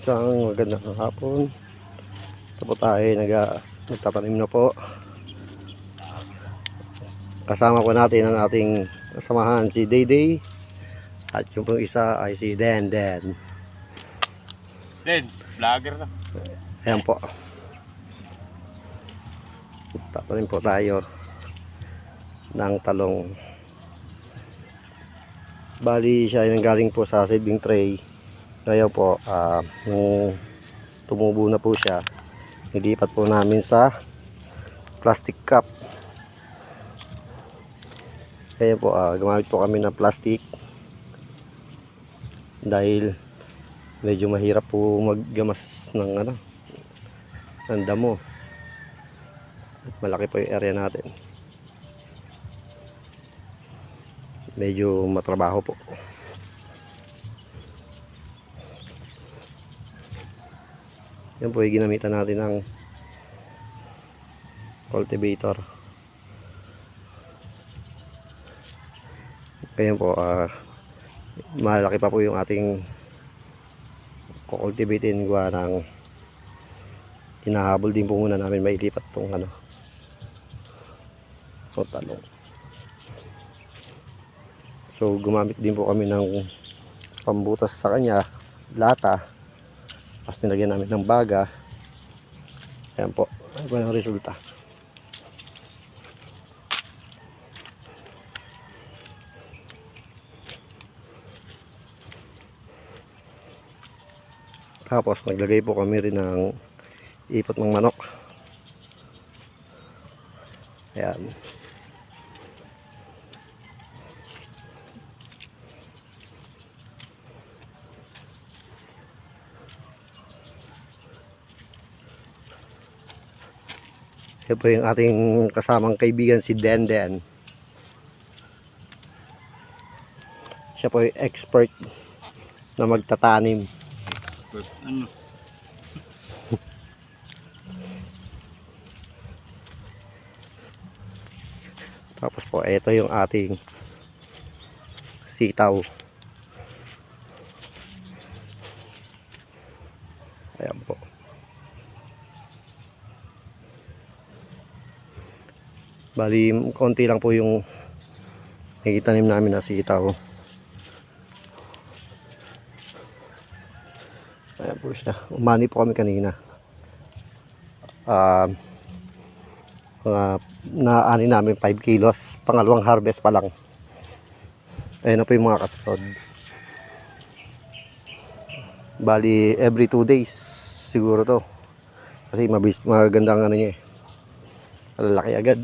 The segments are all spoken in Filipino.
Isang magandang hapon. Ito po tayo nagtatanim na po. Kasama po natin ang ating kasamahan si Dayday. At yung pong isa ay si Den. Vlogger na. Ayan po. Tatanim po tayo ng talong. Bali siya ay nanggaling po sa seedling tray. Ngayon po, nung tumubo na po siya, nilipat po namin sa plastic cup. Kaya po, gumamit po kami ng plastic dahil medyo mahirap po maggamas ng ng damo. At malaki po yung area natin. Medyo matrabaho po. Yan po yung ginamitan natin ng cultivator. Kaya po malaki pa po yung ating kukultibatin gawa ng hinahabol din po muna namin mailipat tong talong. So gumamit din po kami ng pambutas sa kanya, lata. Tapos nilagyan namin ng baga. Ayan po, ano po ang resulta. Tapos naglagay po kami rin ng ipot ng manok. Ayan. Yan po yung ating kasamang kaibigan si Den. Siya po yung expert na magtatanim. Ano? Tapos po, ito yung ating sitaw. Ayan po. Bali, konti lang po yung nakitanim namin na sitaw. Ayan po siya. Umani po kami kanina. Naani namin 5 kilos. Pangalawang harvest pa lang. Ayan na po yung mga kasunod. Bali, every 2 days siguro to. Kasi magandang niya eh. Malalaki agad.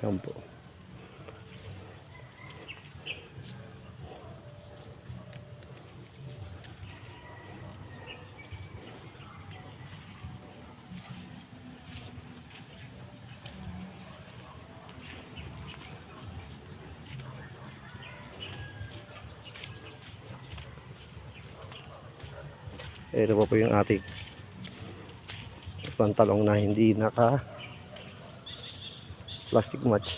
Ayan po. Ito po yung ating pantalong na hindi naka plastic match.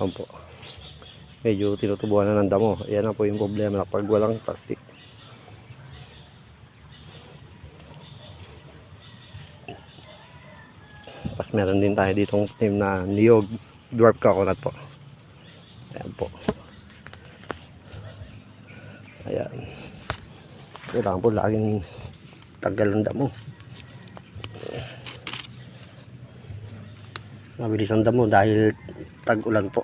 Ayan po. Medyo tinutubuan na ng damo. Ayan na po yung problema pag walang plastic. Tapos meron din tayo ditong team na niyog dwarf coconut po. Ayan po. Ayan. Kailangan po laging tagal ang damo. Mabilis ang damo dahil tag-ulan po.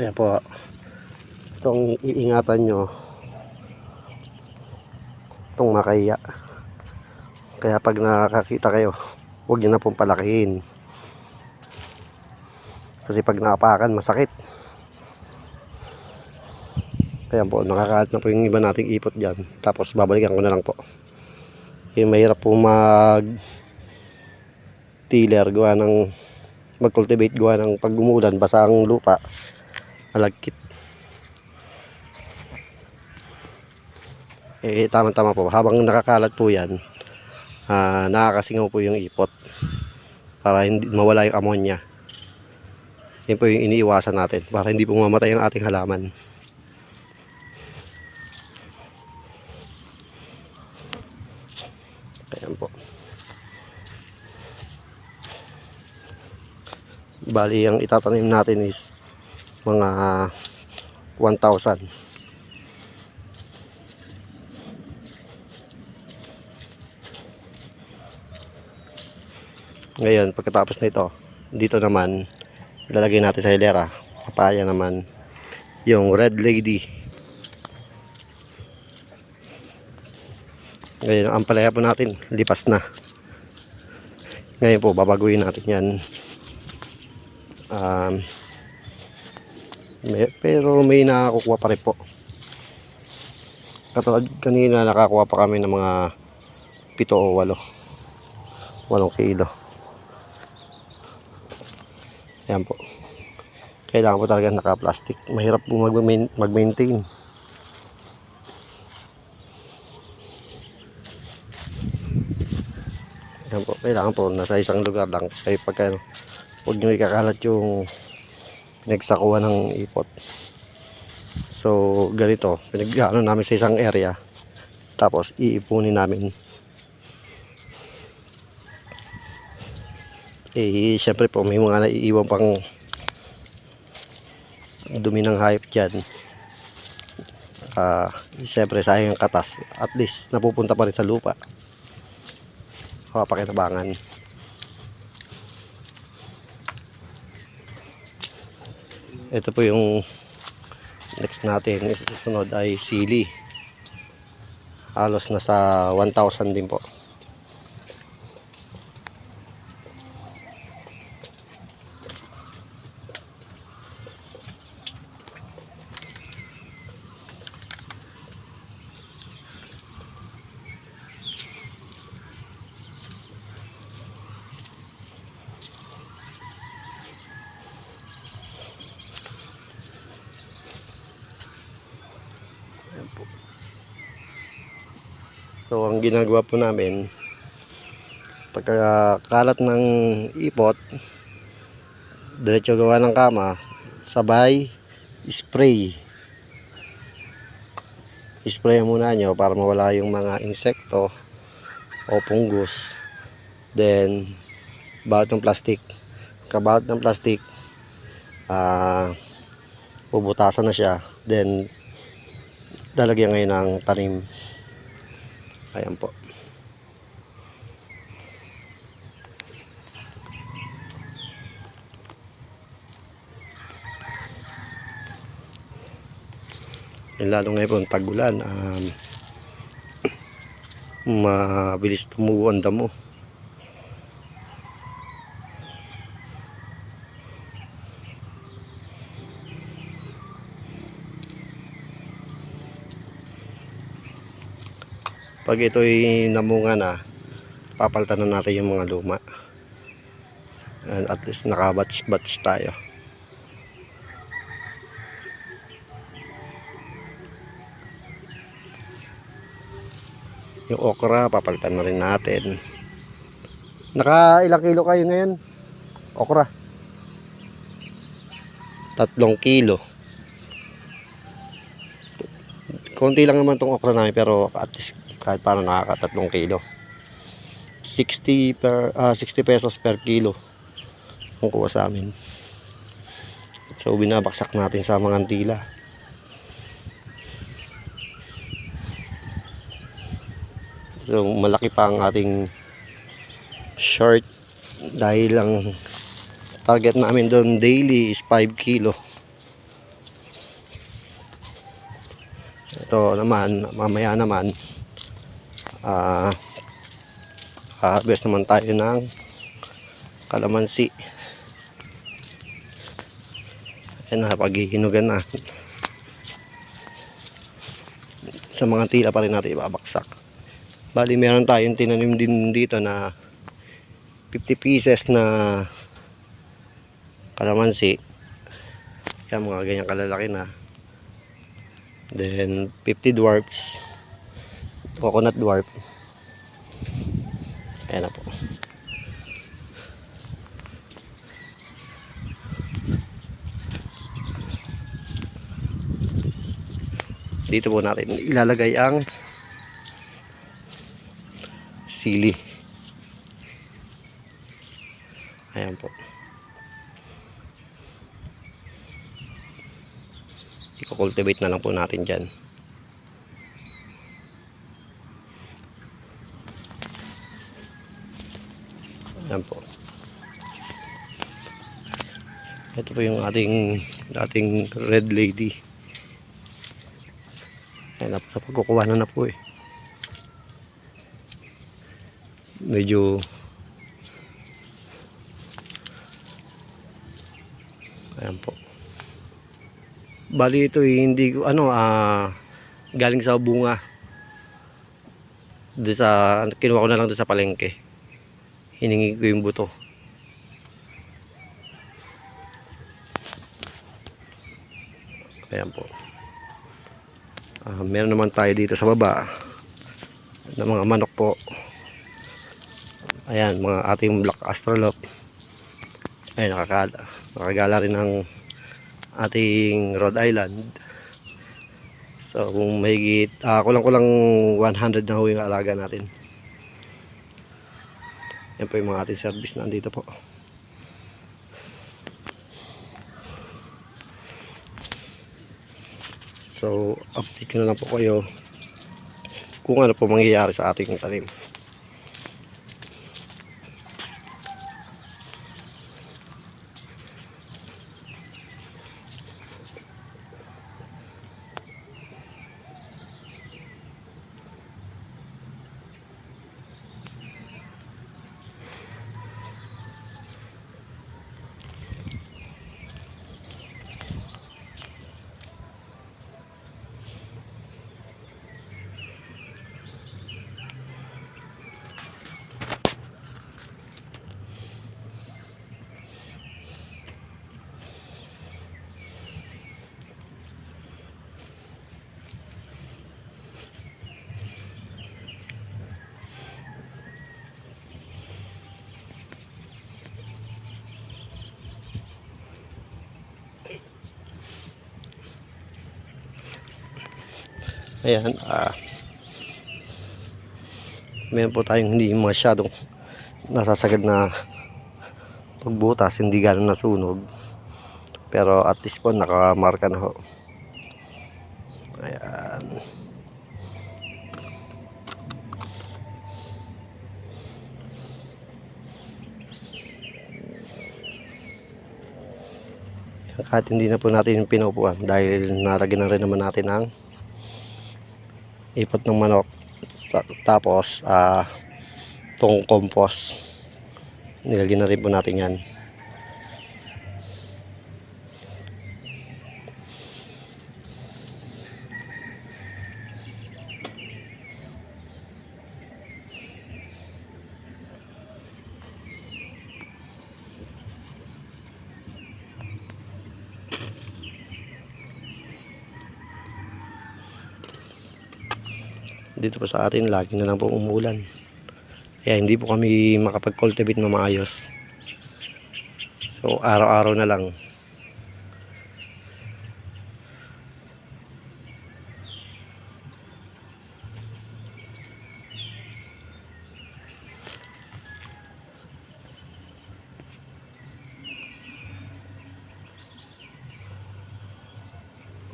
Ayan po. Itong iingatan nyo. Itong makaya. Kaya pag nakakita kayo, huwag nyo na pong palakihin. Kasi pag naapakan, masakit. Kaya po, nakakaat na po yung iba nating ipot dyan. Tapos babalikan ko na lang po. Kasi mahirap po mag-tiller, mag-cultivate gawa ng pag umulan, basa ang lupa, malagkit. Tama-tama po. Habang nakakalat po yan, nakakasingaw po yung ipot. para hindi mawala yung ammonia. Yan po yung iniiwasan natin para hindi po mamatay ang ating halaman. Ayan po. Bali, ang itatanim natin is mga 1,000. Ngayon, pagkatapos nito, dito naman ilalagay natin sa hilera. Papaya naman yung red lady. Ngayon, ang palaya po natin lipas na. Ngayon po, babaguhin natin yan. Pero may nakakuha pa rin po. Katulad kanina, nakakuha pa kami ng mga 7 o 8 kilo. Ayan po. Kailangan po talaga naka-plastic. Mahirap po mag-maintain. Ayan po. Kailangan po nasa isang lugar lang. Kaya pagka huwag nyo ikakalat yung nagsakuha ng ipot. So ganito, pinag-ano namin sa isang area, tapos iipunin namin. Syempre po may mga naiiwan pang dumi ng hayop dyan. Syempre sayang ang katas, at least napupunta pa rin sa lupa, kapakinabangan. Ito po yung next natin. Susunod ay sili. Halos nasa 1,000 din po. So ang ginagawa po namin, pagkakalat ng ipot, diretso gawa ng kama, sabay spray muna nyo para mawala yung mga insekto o fungus. Then baut ng plastic, kabaut ng plastic, bubutasan na siya, then lalagyan ngayon ng tanim. Ayan po. Lalo ngayon po tag-ulan, mabilis tumubo ang damo. Pag ito'y namunga na, papalitan na natin yung mga luma. And at least nakabatch-batch tayo. Yung okra, papalitan na rin natin. Naka ilang kilo kayo ngayon? Okra? 3 kilo. Konti lang naman tong okra namin, pero at least kahit paano nakaka 3 kilo. 60 pesos per kilo ang kuha sa amin. So binabaksak natin sa mga tila. So malaki pa ang ating short dahil ang target namin doon daily is 5 kilo. Ito naman, mamaya naman harvest naman tayo ng kalamansi. Ayan na, paghihinugan na. Sa mga tila pa rin natin ibabaksak. Bali meron tayong tinanim din dito na 50 pieces na kalamansi. Yan, mga ganyan kalalaki na. Then 50 dwarfs, coconut dwarf. Ayan na po. Dito po natin ilalagay ang sili. Ayan po. I-cultivate na lang po natin dyan. Ayan po. Ito po yung ating red lady. Ayan, napagkukuha na po eh. Medyo ayan po. Bali ito hindi ko galing sa bunga. Kinuha ko na lang doon sa palengke. Hiningi ko yung buto. Ayan po. Meron naman tayo dito sa baba ng mga manok po. Ayan, mga ating black astrolop. Ayan, nakagala rin ng ating Rhode Island. So kung mahigit kulang-kulang 100 na ho yung alaga natin. Yan po yung mga ating service na andito po. So update ko na lang po kayo kung ano po mangyayari sa ating tanim. Ayan, meron po tayong hindi masyadong nasasagad na pagbutas, hindi gano'n nasunog, pero at least po nakamarka na ho. Ayan. Kahit hindi na po natin pinupuan dahil nalagyan na rin naman natin ang ipot ng manok, tapos itong compost nilagyan na rin po natin yan. Dito po sa atin lagi na lang po umulan, kaya hindi po kami makapag-cultivate na maayos. So araw-araw na lang.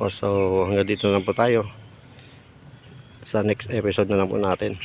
So hanggang dito na lang po tayo. Sa next episode na lang po natin.